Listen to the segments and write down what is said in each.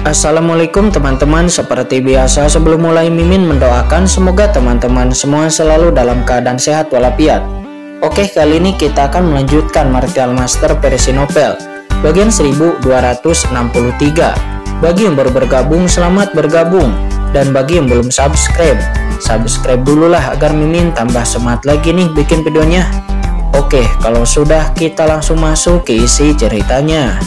Assalamualaikum teman-teman, seperti biasa sebelum mulai Mimin mendoakan semoga teman-teman semua selalu dalam keadaan sehat walafiat. Oke, kali ini kita akan melanjutkan Martial Master versi novel bagian 1263. Bagi yang baru bergabung, selamat bergabung, dan bagi yang belum subscribe dulu lah agar Mimin tambah semangat lagi nih bikin videonya. Oke, kalau sudah kita langsung masuk ke isi ceritanya.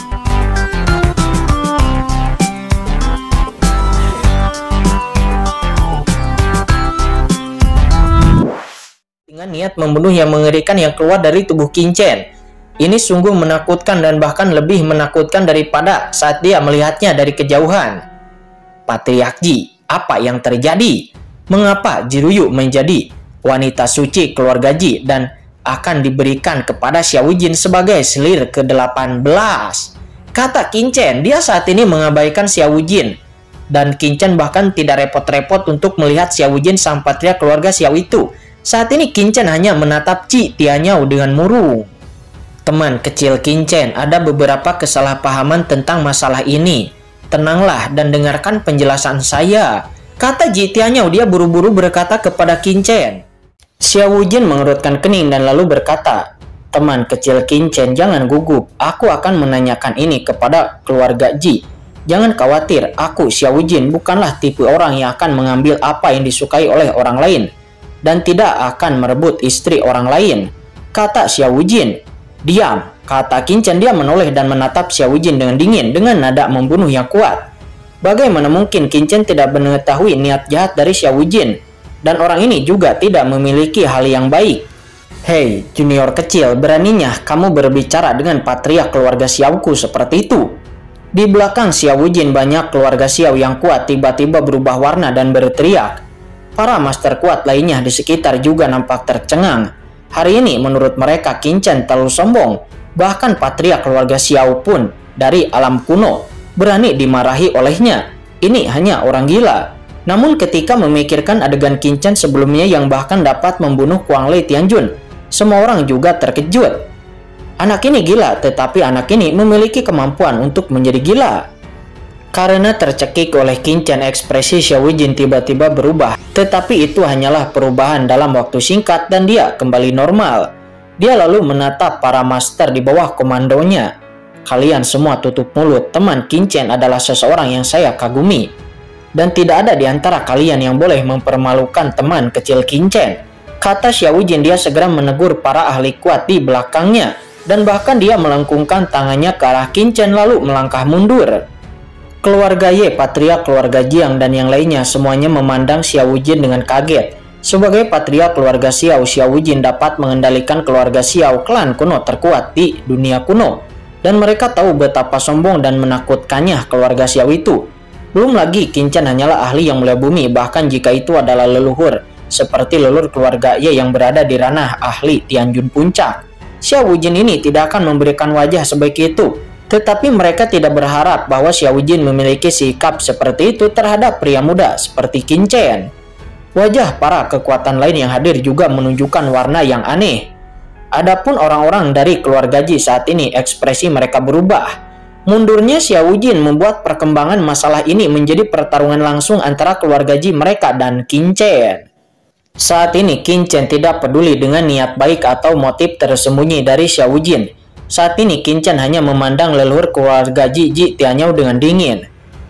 Dengan niat membunuh yang mengerikan yang keluar dari tubuh Qingchen. Ini sungguh menakutkan dan bahkan lebih menakutkan daripada saat dia melihatnya dari kejauhan. Patriark Ji, apa yang terjadi? Mengapa Jiruyu menjadi wanita suci keluarga Ji dan akan diberikan kepada Xiao Jin sebagai selir ke-18? Kata Qingchen, dia saat ini mengabaikan Xiao Jin. Dan Qingchen bahkan tidak repot-repot untuk melihat Xiao Jin sang patriark keluarga Xiao itu. Saat ini Qingchen hanya menatap Ji Tianyao dengan murung. Teman kecil Qingchen, ada beberapa kesalahpahaman tentang masalah ini. Tenanglah dan dengarkan penjelasan saya, kata Ji Tianyao. Dia buru-buru berkata kepada Qingchen. Xiao Jin mengerutkan kening dan lalu berkata, teman kecil Qingchen, jangan gugup. Aku akan menanyakan ini kepada keluarga Ji. Jangan khawatir, aku Xiao Jin bukanlah tipe orang yang akan mengambil apa yang disukai oleh orang lain dan tidak akan merebut istri orang lain, kata Xiao Jin. Diam, kata Qingchen. Dia menoleh dan menatap Xiao Jin dengan dingin dengan nada membunuh yang kuat. Bagaimana mungkin Qingchen tidak mengetahui niat jahat dari Xiao Jin, dan orang ini juga tidak memiliki hal yang baik. Hei, junior kecil, beraninya kamu berbicara dengan patriark keluarga Xiaoku seperti itu? Di belakang Xiao Jin banyak keluarga Xiao yang kuat tiba-tiba berubah warna dan berteriak. Para master kuat lainnya di sekitar juga nampak tercengang. Hari ini menurut mereka Qingchen terlalu sombong. Bahkan patriark keluarga Xiao pun dari alam kuno berani dimarahi olehnya. Ini hanya orang gila. Namun ketika memikirkan adegan Qingchen sebelumnya yang bahkan dapat membunuh Kuang Lei Tianjun, semua orang juga terkejut. Anak ini gila, tetapi anak ini memiliki kemampuan untuk menjadi gila. Karena tercekik oleh Qingchen, ekspresi Xiao Jin tiba-tiba berubah. Tetapi itu hanyalah perubahan dalam waktu singkat dan dia kembali normal. Dia lalu menatap para master di bawah komandonya. Kalian semua tutup mulut, teman Qingchen adalah seseorang yang saya kagumi. Dan tidak ada di antara kalian yang boleh mempermalukan teman kecil Qingchen, kata Xiao Jin. Dia segera menegur para ahli kuat di belakangnya. Dan bahkan dia melengkungkan tangannya ke arah Qingchen lalu melangkah mundur. Keluarga Ye, patriark keluarga Jiang dan yang lainnya semuanya memandang Xiao Jin dengan kaget. Sebagai patriark keluarga Xiao, Xiao Jin dapat mengendalikan keluarga Xiao, klan kuno terkuat di dunia kuno. Dan mereka tahu betapa sombong dan menakutkannya keluarga Xiao itu. Belum lagi Qingchen hanyalah ahli yang mulia bumi, bahkan jika itu adalah leluhur, seperti leluhur keluarga Ye yang berada di ranah ahli Tianjun Puncak. Xiao Jin ini tidak akan memberikan wajah sebaik itu. Tetapi mereka tidak berharap bahwa Xiao Jin memiliki sikap seperti itu terhadap pria muda seperti Qingchen. Wajah para kekuatan lain yang hadir juga menunjukkan warna yang aneh. Adapun orang-orang dari keluarga Ji saat ini ekspresi mereka berubah. Mundurnya Xiao Jin membuat perkembangan masalah ini menjadi pertarungan langsung antara keluarga Ji mereka dan Qingchen. Saat ini Qingchen tidak peduli dengan niat baik atau motif tersembunyi dari Xiao Jin. Saat ini Qingchen hanya memandang leluhur keluarga Ji Tianyao dengan dingin.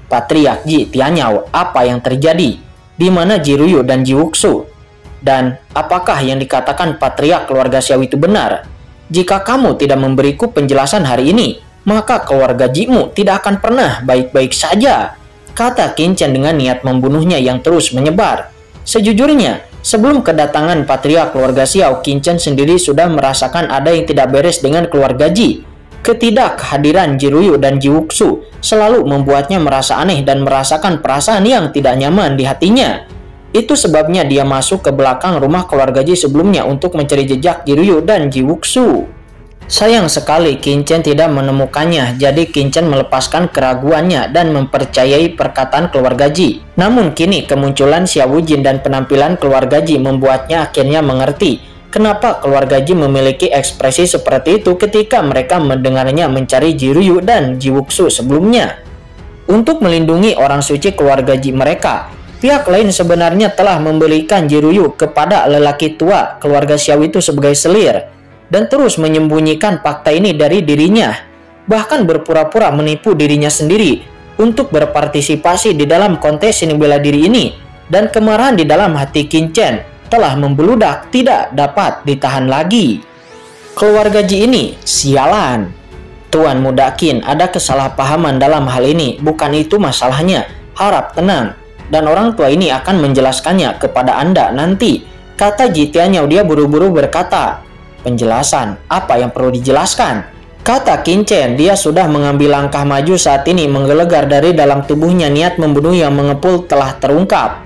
Patriark Ji Tianyao, apa yang terjadi? Di mana Jiruyu dan Ji Wuxu? Dan apakah yang dikatakan patriark keluarga Xiao itu benar? Jika kamu tidak memberiku penjelasan hari ini, maka keluarga Jimu tidak akan pernah baik-baik saja, kata Qingchen dengan niat membunuhnya yang terus menyebar. Sejujurnya, sebelum kedatangan patriark keluarga Xiao, Qingchen sendiri sudah merasakan ada yang tidak beres dengan keluarga Ji. Ketidakhadiran Jiruyu dan Ji Wuxu selalu membuatnya merasa aneh dan merasakan perasaan yang tidak nyaman di hatinya. Itu sebabnya dia masuk ke belakang rumah keluarga Ji sebelumnya untuk mencari jejak Jiruyu dan Ji Wuxu. Sayang sekali Qingchen tidak menemukannya, jadi Qingchen melepaskan keraguannya dan mempercayai perkataan keluarga Ji. Namun kini kemunculan Xiao Jin dan penampilan keluarga Ji membuatnya akhirnya mengerti kenapa keluarga Ji memiliki ekspresi seperti itu ketika mereka mendengarnya mencari Jiruyu dan Ji Wuxu sebelumnya. Untuk melindungi orang suci keluarga Ji mereka, pihak lain sebenarnya telah membelikan Jiruyu kepada lelaki tua keluarga Xiao itu sebagai selir, dan terus menyembunyikan fakta ini dari dirinya, bahkan berpura-pura menipu dirinya sendiri untuk berpartisipasi di dalam kontes seni bela diri ini, dan kemarahan di dalam hati Qin Chen telah membeludak tidak dapat ditahan lagi. Keluarga Ji ini sialan. Tuan Muda Qin, ada kesalahpahaman dalam hal ini, bukan itu masalahnya. Harap tenang, dan orang tua ini akan menjelaskannya kepada Anda nanti, kata Ji Tianyao. Dia buru-buru berkata, penjelasan? Apa yang perlu dijelaskan? Kata Qin Chen. Dia sudah mengambil langkah maju saat ini, menggelegar dari dalam tubuhnya. Niat membunuh yang mengepul telah terungkap.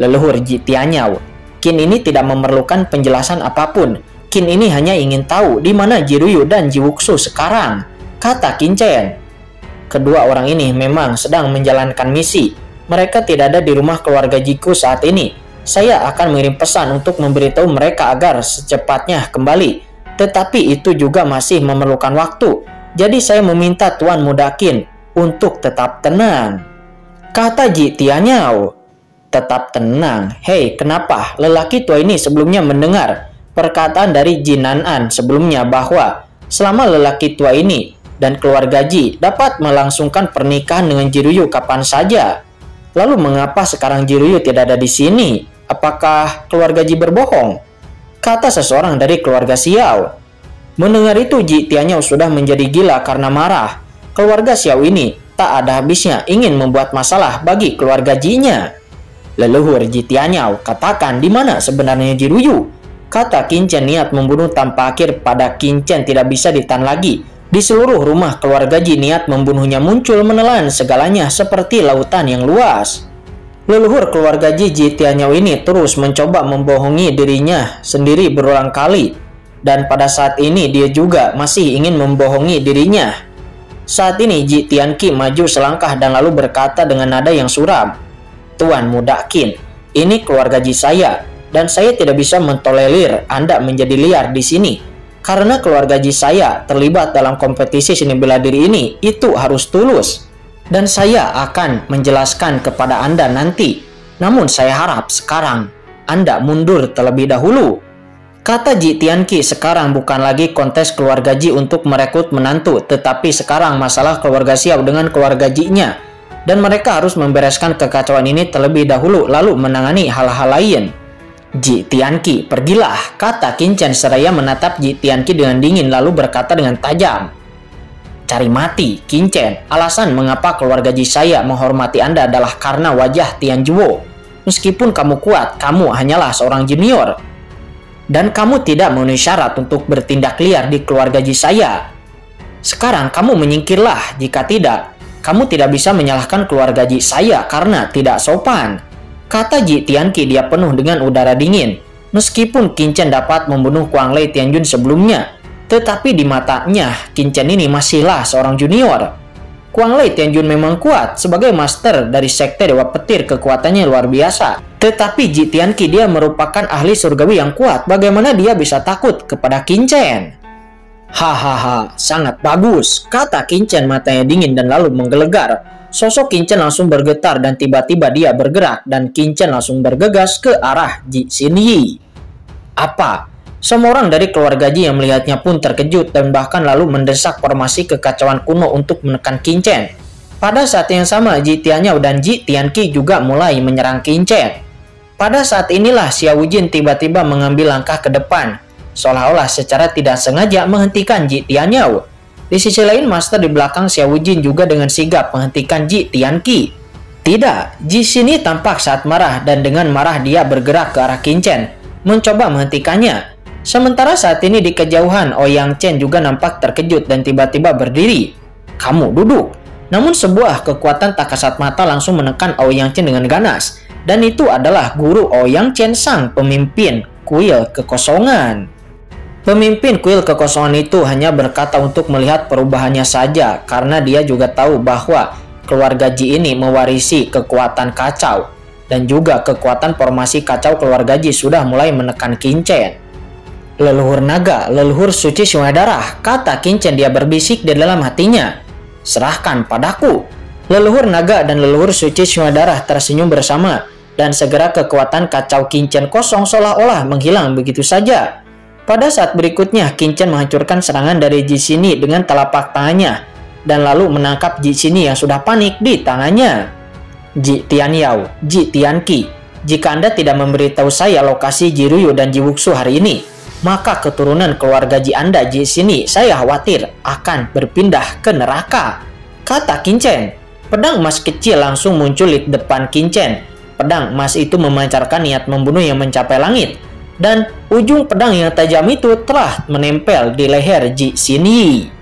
Leluhur Ji Tianyao, Qin ini tidak memerlukan penjelasan apapun. Qin ini hanya ingin tahu di mana Jiruyu dan Jiwuxu sekarang, kata Qin Chen. Kedua orang ini memang sedang menjalankan misi. Mereka tidak ada di rumah keluarga Jiku saat ini. Saya akan mengirim pesan untuk memberitahu mereka agar secepatnya kembali. Tetapi itu juga masih memerlukan waktu. Jadi saya meminta Tuan Muda Qin untuk tetap tenang, kata Ji Tianyao. Tetap tenang? Hei, kenapa? Lelaki tua ini sebelumnya mendengar perkataan dari Ji Nanan sebelumnya bahwa selama lelaki tua ini dan keluarga Ji dapat melangsungkan pernikahan dengan Jiruyu kapan saja. Lalu mengapa sekarang Jiruyu tidak ada di sini? Apakah keluarga Ji berbohong? Kata seseorang dari keluarga Xiao. Mendengar itu, Ji Tianyao sudah menjadi gila karena marah. Keluarga Xiao ini tak ada habisnya ingin membuat masalah bagi keluarga Ji-nya. Leluhur Ji Tianyao, katakan di mana sebenarnya Jiruyu? Kata Qin Chen. Niat membunuh tanpa akhir pada Qin Chen tidak bisa ditahan lagi. Di seluruh rumah keluarga Ji, niat membunuhnya muncul menelan segalanya seperti lautan yang luas. Leluhur keluarga Ji Tianyao ini terus mencoba membohongi dirinya sendiri berulang kali. Dan pada saat ini dia juga masih ingin membohongi dirinya. Saat ini Ji Tianqi maju selangkah dan lalu berkata dengan nada yang suram, Tuan Muda Qin, ini keluarga Ji saya, dan saya tidak bisa mentolerir Anda menjadi liar di sini. Karena keluarga Ji saya terlibat dalam kompetisi seni bela diri ini, itu harus tulus. Dan saya akan menjelaskan kepada Anda nanti. Namun saya harap sekarang Anda mundur terlebih dahulu. Kata Ji Tianqi, sekarang bukan lagi kontes keluarga Ji untuk merekrut menantu, tetapi sekarang masalah keluarga Xiao dengan keluarga Ji-nya. Dan mereka harus membereskan kekacauan ini terlebih dahulu, lalu menangani hal-hal lain. Ji Tianqi, pergilah, kata Qin Chen seraya menatap Ji Tianqi dengan dingin lalu berkata dengan tajam. Cari mati, Qin Chen. Alasan mengapa keluarga Ji saya menghormati Anda adalah karena wajah Tian Zhuo. Meskipun kamu kuat, kamu hanyalah seorang junior. Dan kamu tidak memenuhi syarat untuk bertindak liar di keluarga Ji saya. Sekarang kamu menyingkirlah, jika tidak, kamu tidak bisa menyalahkan keluarga Ji saya karena tidak sopan. Kata Ji Tianqi. Dia penuh dengan udara dingin. Meskipun Qin Chen dapat membunuh Kuang Lei Tianjun sebelumnya, tetapi di matanya Qin Chen ini masihlah seorang junior. Kuang Lei Tianjun memang kuat sebagai master dari sekte Dewa Petir, kekuatannya luar biasa. Tetapi Ji Tianqi dia merupakan ahli surgawi yang kuat. Bagaimana dia bisa takut kepada Qin Chen? Hahaha, sangat bagus, kata Qin Chen matanya dingin dan lalu menggelegar. Sosok Qin Chen langsung bergetar dan tiba-tiba dia bergerak dan Qin Chen langsung bergegas ke arah Ji Xinyi. Apa? Semua orang dari keluarga Ji yang melihatnya pun terkejut dan bahkan lalu mendesak formasi kekacauan kuno untuk menekan Qin Chen. Pada saat yang sama, Ji Tianyao dan Ji Tianqi juga mulai menyerang Qin Chen. Pada saat inilah Xiao Jin tiba-tiba mengambil langkah ke depan, seolah-olah secara tidak sengaja menghentikan Ji Tianyao. Di sisi lain, master di belakang Xiao Jin juga dengan sigap menghentikan Ji Tianqi. Tidak, Ji Xinyi tampak saat marah dan dengan marah dia bergerak ke arah Qin Chen, mencoba menghentikannya. Sementara saat ini di kejauhan, Ouyang Chen juga nampak terkejut dan tiba-tiba berdiri. Kamu duduk. Namun sebuah kekuatan tak kasat mata langsung menekan Ouyang Chen dengan ganas. Dan itu adalah guru Ouyang Chen, sang pemimpin kuil kekosongan. Pemimpin kuil kekosongan itu hanya berkata untuk melihat perubahannya saja, karena dia juga tahu bahwa keluarga Ji ini mewarisi kekuatan kacau, dan juga kekuatan formasi kacau keluarga Ji sudah mulai menekan Qin Chen. Leluhur naga, leluhur suci sungai darah, kata Qin Chen. Dia berbisik di dalam hatinya. Serahkan padaku. Leluhur naga dan leluhur suci Sungadarah tersenyum bersama, dan segera kekuatan kacau Qinchen kosong seolah-olah menghilang begitu saja. Pada saat berikutnya, Qinchen menghancurkan serangan dari Ji Xini dengan telapak tangannya, dan lalu menangkap Ji Xini yang sudah panik di tangannya. Ji Tianyao, Ji Tianqi, jika Anda tidak memberitahu saya lokasi Ji Ruyu dan Ji Wuxu hari ini, maka keturunan keluarga Ji Anda, Ji Xini, saya khawatir akan berpindah ke neraka, kata Qinchen. Pedang emas kecil langsung muncul di depan Qinchen. Pedang emas itu memancarkan niat membunuh yang mencapai langit, dan ujung pedang yang tajam itu telah menempel di leher Ji Xini.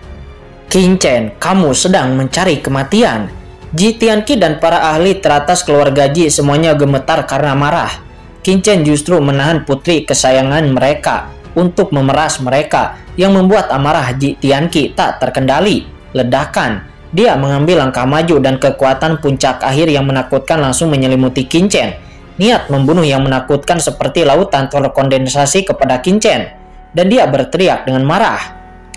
Qinchen, kamu sedang mencari kematian. Ji Tianqi dan para ahli teratas keluarga Ji semuanya gemetar karena marah. Qinchen justru menahan putri kesayangan mereka untuk memeras mereka, yang membuat amarah Ji Tianqi tak terkendali. Ledakan. Dia mengambil langkah maju dan kekuatan puncak akhir yang menakutkan langsung menyelimuti Qinchen. Niat membunuh yang menakutkan seperti lautan terkondensasi kepada Qinchen, dan dia berteriak dengan marah.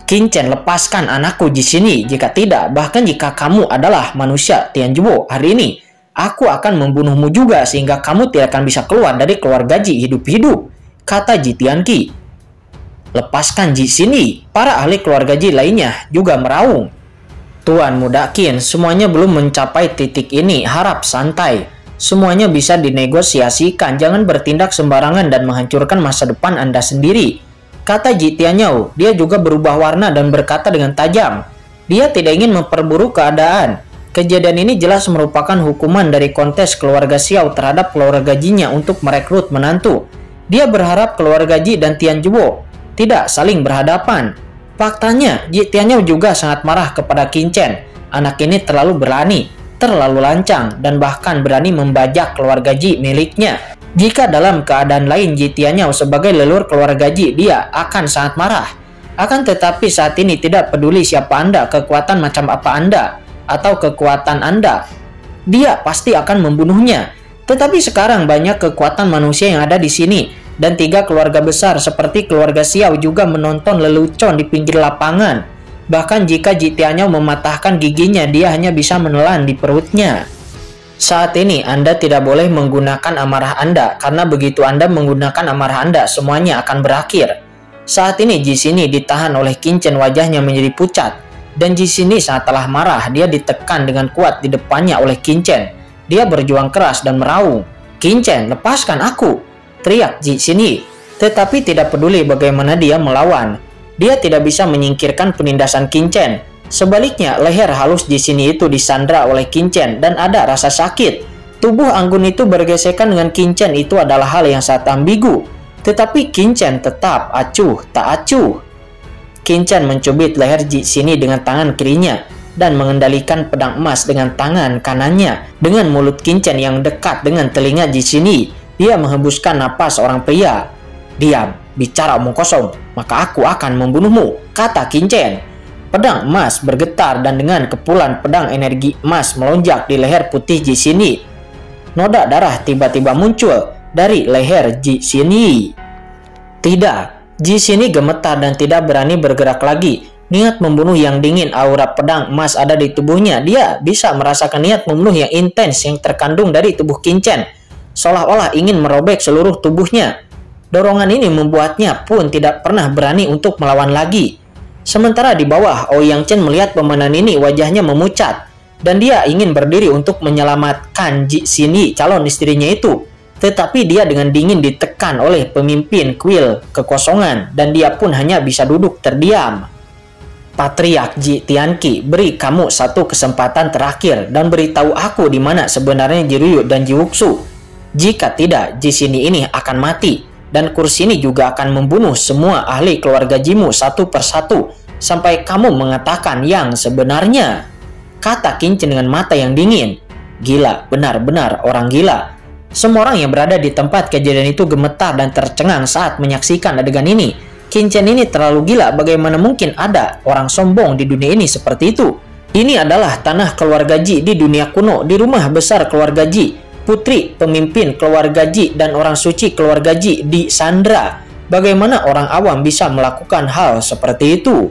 Qinchen, lepaskan anakku Ji Xini. Jika tidak, bahkan jika kamu adalah manusia Tianzhuo hari ini, aku akan membunuhmu juga sehingga kamu tidak akan bisa keluar dari keluarga Ji hidup-hidup, kata Ji Tianqi. Lepaskan Ji Xini. Para ahli keluarga Ji lainnya juga meraung. Tuan Muda Qin, semuanya belum mencapai titik ini, harap santai. Semuanya bisa dinegosiasikan, jangan bertindak sembarangan dan menghancurkan masa depan Anda sendiri, kata Ji Tianyao. Dia juga berubah warna dan berkata dengan tajam. Dia tidak ingin memperburuk keadaan. Kejadian ini jelas merupakan hukuman dari kontes keluarga Xiao terhadap keluarga Ji-nya untuk merekrut menantu. Dia berharap keluarga Ji dan Tianzhuo tidak saling berhadapan. Faktanya, Ji Tianyao juga sangat marah kepada Qinchen. Anak ini terlalu berani, terlalu lancang, dan bahkan berani membajak keluarga Ji miliknya. Jika dalam keadaan lain Ji Tianyao sebagai leluhur keluarga Ji, dia akan sangat marah. Akan tetapi saat ini tidak peduli siapa Anda, kekuatan macam apa Anda, atau kekuatan Anda, dia pasti akan membunuhnya. Tetapi sekarang banyak kekuatan manusia yang ada di sini, dan 3 keluarga besar seperti keluarga Xiao juga menonton lelucon di pinggir lapangan. Bahkan jika Ji Tianyao mematahkan giginya, dia hanya bisa menelan di perutnya. Saat ini Anda tidak boleh menggunakan amarah Anda, karena begitu Anda menggunakan amarah Anda, semuanya akan berakhir. Saat ini Ji Xini ditahan oleh Qinchen, wajahnya menjadi pucat, dan Ji Xini saat telah marah, dia ditekan dengan kuat di depannya oleh Qinchen. Dia berjuang keras dan meraung. Qinchen, lepaskan aku, teriak Ji Xini. Tetapi tidak peduli bagaimana dia melawan, dia tidak bisa menyingkirkan penindasan Qinchen. Sebaliknya, leher halus Ji Xini itu disandra oleh Qinchen dan ada rasa sakit. Tubuh anggun itu bergesekan dengan Qinchen itu adalah hal yang sangat ambigu. Tetapi Qinchen tetap acuh tak acuh. Qinchen mencubit leher Ji Xini dengan tangan kirinya dan mengendalikan pedang emas dengan tangan kanannya. Dengan mulut Qinchen yang dekat dengan telinga Ji Xini, dia menghembuskan napas orang pria. Diam, bicara omong kosong, maka aku akan membunuhmu, kata Qinchen. Pedang emas bergetar dan dengan kepulan pedang energi emas melonjak di leher putih Ji Xini. Noda darah tiba-tiba muncul dari leher Ji Xini. Tidak, Ji Xini gemetar dan tidak berani bergerak lagi. Niat membunuh yang dingin, aura pedang emas ada di tubuhnya. Dia bisa merasakan niat membunuh yang intens yang terkandung dari tubuh Qinchen, seolah-olah ingin merobek seluruh tubuhnya. Dorongan ini membuatnya pun tidak pernah berani untuk melawan lagi. Sementara di bawah, Ouyang Chen melihat pemandangan ini, wajahnya memucat, dan dia ingin berdiri untuk menyelamatkan Ji Xini, calon istrinya itu. Tetapi dia dengan dingin ditekan oleh pemimpin kuil kekosongan, dan dia pun hanya bisa duduk terdiam. Patriark Ji Tianqi, beri kamu satu kesempatan terakhir dan beritahu aku di mana sebenarnya Ji Ruyu dan Ji Wuxu. Jika tidak, Ji Xini ini akan mati, dan kursi ini juga akan membunuh semua ahli keluarga Jimu satu persatu sampai kamu mengatakan yang sebenarnya, kata Qinchen dengan mata yang dingin. Gila, benar-benar orang gila. Semua orang yang berada di tempat kejadian itu gemetar dan tercengang saat menyaksikan adegan ini. Qinchen ini terlalu gila, bagaimana mungkin ada orang sombong di dunia ini seperti itu? Ini adalah tanah keluarga Ji di dunia kuno, di rumah besar keluarga Ji. Putri, pemimpin keluarga Ji, dan orang suci keluarga Ji di Sandra. Bagaimana orang awam bisa melakukan hal seperti itu?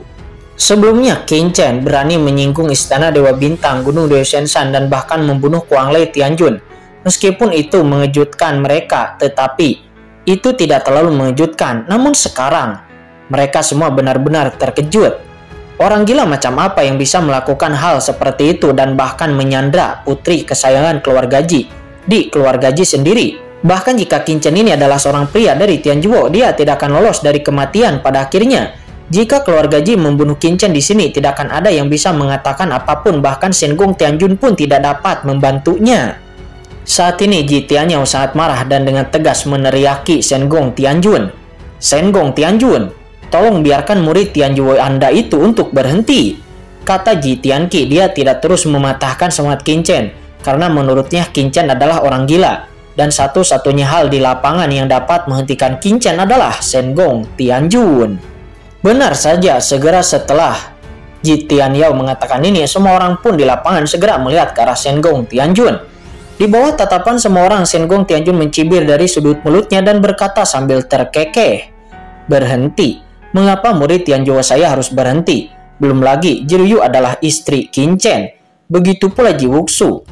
Sebelumnya, Qin Chen berani menyinggung istana Dewa Bintang, Gunung Dewa Senshan, dan bahkan membunuh Kuang Lei Tianjun. Meskipun itu mengejutkan mereka, tetapi itu tidak terlalu mengejutkan. Namun sekarang, mereka semua benar-benar terkejut. Orang gila macam apa yang bisa melakukan hal seperti itu dan bahkan menyandra putri kesayangan keluarga Ji di keluarga Ji sendiri? Bahkan jika Qin Chen ini adalah seorang pria dari Tianjuo, dia tidak akan lolos dari kematian pada akhirnya. Jika keluarga Ji membunuh Qin Chen di sini, tidak akan ada yang bisa mengatakan apapun, bahkan Shen Gong Tianjun pun tidak dapat membantunya. Saat ini Ji Tianyao sangat marah dan dengan tegas meneriaki Shen Gong Tianjun. "Shen Gong Tianjun, tolong biarkan murid Tianjuo Anda itu untuk berhenti," kata Ji Tianqi. Dia tidak terus mematahkan semangat Qin Chen, karena menurutnya Qin Chen adalah orang gila. Dan satu-satunya hal di lapangan yang dapat menghentikan Qin Chen adalah Shen Gong Tianjun. Benar saja, segera setelah Ji Tianyao mengatakan ini, semua orang pun di lapangan segera melihat ke arah Shen Gong Tianjun. Di bawah tatapan semua orang, Shen Gong Tianjun mencibir dari sudut mulutnya dan berkata sambil terkekeh, "Berhenti? Mengapa murid Tianjuo saya harus berhenti? Belum lagi, Jiryu adalah istri Qin Chen. Begitu pula Ji Wuxu.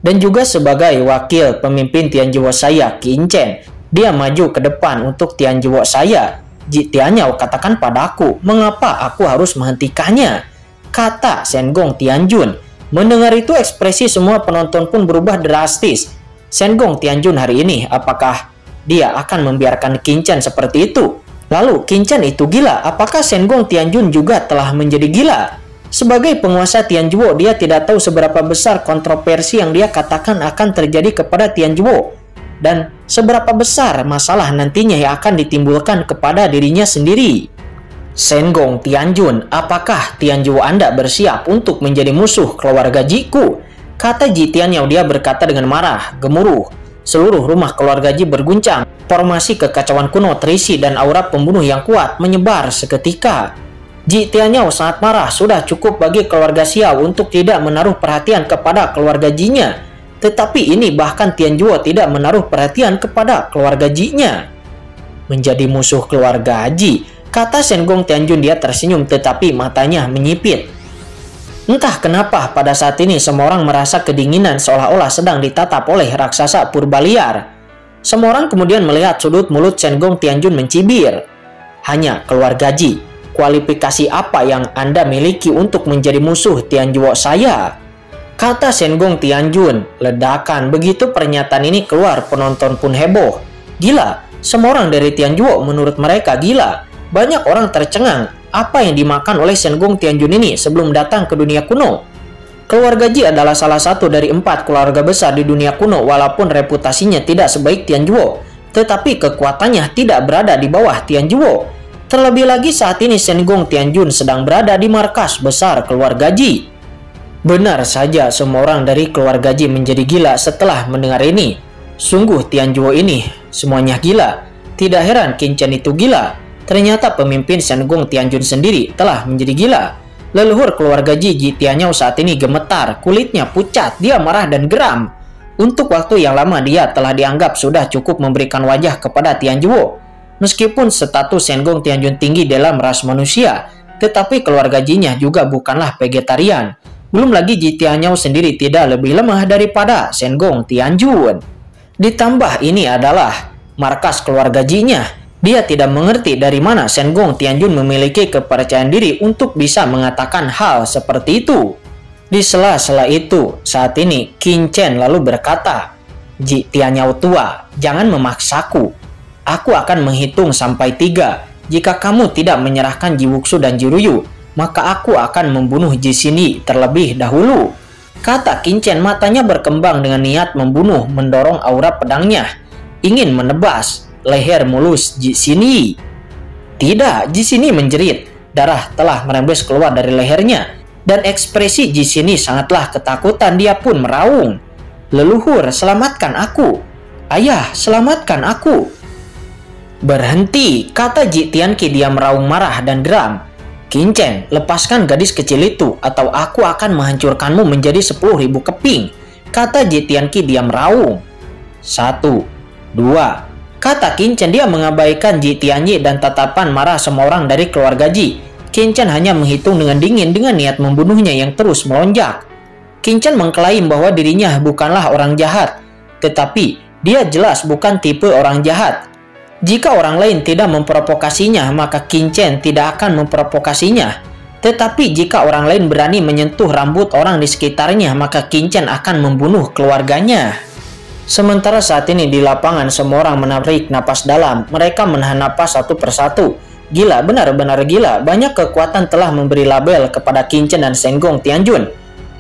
Dan juga sebagai wakil pemimpin Tianjuo saya, Qin Chen. Dia maju ke depan untuk Tianjuo saya. Ji Tianyao katakan padaku, mengapa aku harus menghentikannya?" kata Shen Gong Tianjun. Mendengar itu, ekspresi semua penonton pun berubah drastis. Shen Gong Tianjun hari ini, apakah dia akan membiarkan Qin Chen seperti itu? Lalu Qin Chen itu gila, apakah Shen Gong Tianjun juga telah menjadi gila? Sebagai penguasa Tianjuo, dia tidak tahu seberapa besar kontroversi yang dia katakan akan terjadi kepada Tianjuo, dan seberapa besar masalah nantinya yang akan ditimbulkan kepada dirinya sendiri. "Shen Gong Tianjun, apakah Tianjuo Anda bersiap untuk menjadi musuh keluarga Jiku?" kata Ji Tianyao. Dia berkata dengan marah, gemuruh. Seluruh rumah keluarga Ji berguncang. Formasi kekacauan kuno terisi dan aura pembunuh yang kuat menyebar seketika. Ji Tianyao sangat marah. Sudah cukup bagi keluarga Xiao untuk tidak menaruh perhatian kepada keluarga Ji-nya. Tetapi ini bahkan Tianjuo tidak menaruh perhatian kepada keluarga Ji-nya. "Menjadi musuh keluarga Ji," kata Shen Gong Tianjun. Dia tersenyum tetapi matanya menyipit. Entah kenapa pada saat ini semua orang merasa kedinginan, seolah-olah sedang ditatap oleh raksasa purba liar. Semua orang kemudian melihat sudut mulut Shen Gong Tianjun mencibir. "Hanya keluarga Ji, kualifikasi apa yang Anda miliki untuk menjadi musuh Tianjuo saya?" kata Shen Gong Tianjun. Ledakan. Begitu pernyataan ini keluar, penonton pun heboh. Gila, semua orang dari Tianjuo menurut mereka gila. Banyak orang tercengang. Apa yang dimakan oleh Shen Gong Tianjun ini sebelum datang ke dunia kuno? Keluarga Ji adalah salah satu dari 4 keluarga besar di dunia kuno, walaupun reputasinya tidak sebaik Tianjuo, tetapi kekuatannya tidak berada di bawah Tianjuo. Terlebih lagi saat ini Shen Gong Tianjun sedang berada di markas besar keluarga Ji. Benar saja, semua orang dari keluarga Ji menjadi gila setelah mendengar ini. Sungguh Tianjuo ini semuanya gila. Tidak heran Qin Chen itu gila. Ternyata pemimpin Shen Gong Tianjun sendiri telah menjadi gila. Leluhur keluarga Ji Tianyao saat ini gemetar, kulitnya pucat, dia marah dan geram. Untuk waktu yang lama dia telah dianggap sudah cukup memberikan wajah kepada Tianjuo. Meskipun status Shen Gong Tianjun tinggi dalam ras manusia, tetapi keluarga Ji-nya juga bukanlah vegetarian. Belum lagi Ji Tianyao sendiri tidak lebih lemah daripada Shen Gong Tianjun. Ditambah ini adalah markas keluarga Ji-nya. Dia tidak mengerti dari mana Shen Gong Tianjun memiliki kepercayaan diri untuk bisa mengatakan hal seperti itu. Di sela-sela itu, saat ini Qin Chen lalu berkata, "Ji Tianyao tua, jangan memaksaku. Aku akan menghitung sampai 3. Jika kamu tidak menyerahkan Ji Wuxu dan Jiryu, maka aku akan membunuh Ji Xinyi terlebih dahulu," kata Qin Chen. Matanya berkembang dengan niat membunuh, mendorong aura pedangnya, ingin menebas leher mulus Ji Xinyi. Tidak, Ji Xinyi menjerit. Darah telah merembes keluar dari lehernya, dan ekspresi Ji Xinyi sangatlah ketakutan. Dia pun meraung, "Leluhur, selamatkan aku. Ayah, selamatkan aku." "Berhenti," kata Ji Tianqi. Dia meraung marah dan geram. "Qin Chen, lepaskan gadis kecil itu atau aku akan menghancurkanmu menjadi 10.000 keping," kata Ji Tianqi. Dia meraung. 1, 2, kata Qin Chen. Dia mengabaikan Ji Tianyi dan tatapan marah semua orang dari keluarga Ji. Qin Chen hanya menghitung dengan dingin dengan niat membunuhnya yang terus melonjak. Qin Chen mengklaim bahwa dirinya bukanlah orang jahat, tetapi dia jelas bukan tipe orang jahat. Jika orang lain tidak memprovokasinya, maka Qin Chen tidak akan memprovokasinya. Tetapi jika orang lain berani menyentuh rambut orang di sekitarnya, maka Qin Chen akan membunuh keluarganya. Sementara saat ini di lapangan semua orang menarik napas dalam. Mereka menahan napas satu persatu. Gila, benar-benar gila. Banyak kekuatan telah memberi label kepada Qin Chen dan Shen Gong Tianjun.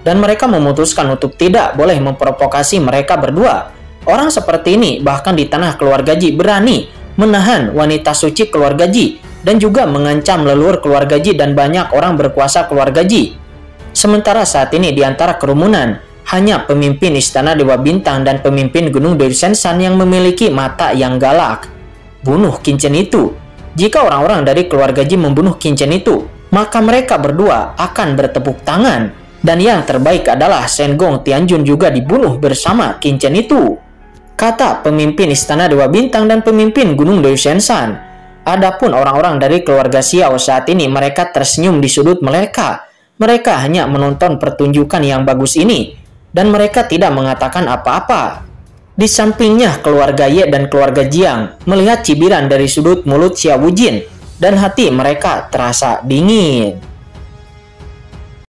Dan mereka memutuskan untuk tidak boleh memprovokasi mereka berdua. Orang seperti ini bahkan di tanah keluarga Ji berani menahan wanita suci keluarga Ji dan juga mengancam leluhur keluarga Ji dan banyak orang berkuasa keluarga Ji. Sementara saat ini di antara kerumunan hanya pemimpin Istana Dewa Bintang dan pemimpin Gunung Dewi Sensan yang memiliki mata yang galak. Bunuh Qin Chen itu. Jika orang-orang dari keluarga Ji membunuh Qin Chen itu, maka mereka berdua akan bertepuk tangan. Dan yang terbaik adalah Shen Gong Tianjun juga dibunuh bersama Qin Chen itu, kata pemimpin Istana Dewa Bintang dan pemimpin Gunung Dewi Sensan. Adapun orang-orang dari keluarga Xiao saat ini mereka tersenyum di sudut mereka. Mereka hanya menonton pertunjukan yang bagus ini dan mereka tidak mengatakan apa-apa. Di sampingnya keluarga Ye dan keluarga Jiang melihat cibiran dari sudut mulut Xiao Wujin dan hati mereka terasa dingin.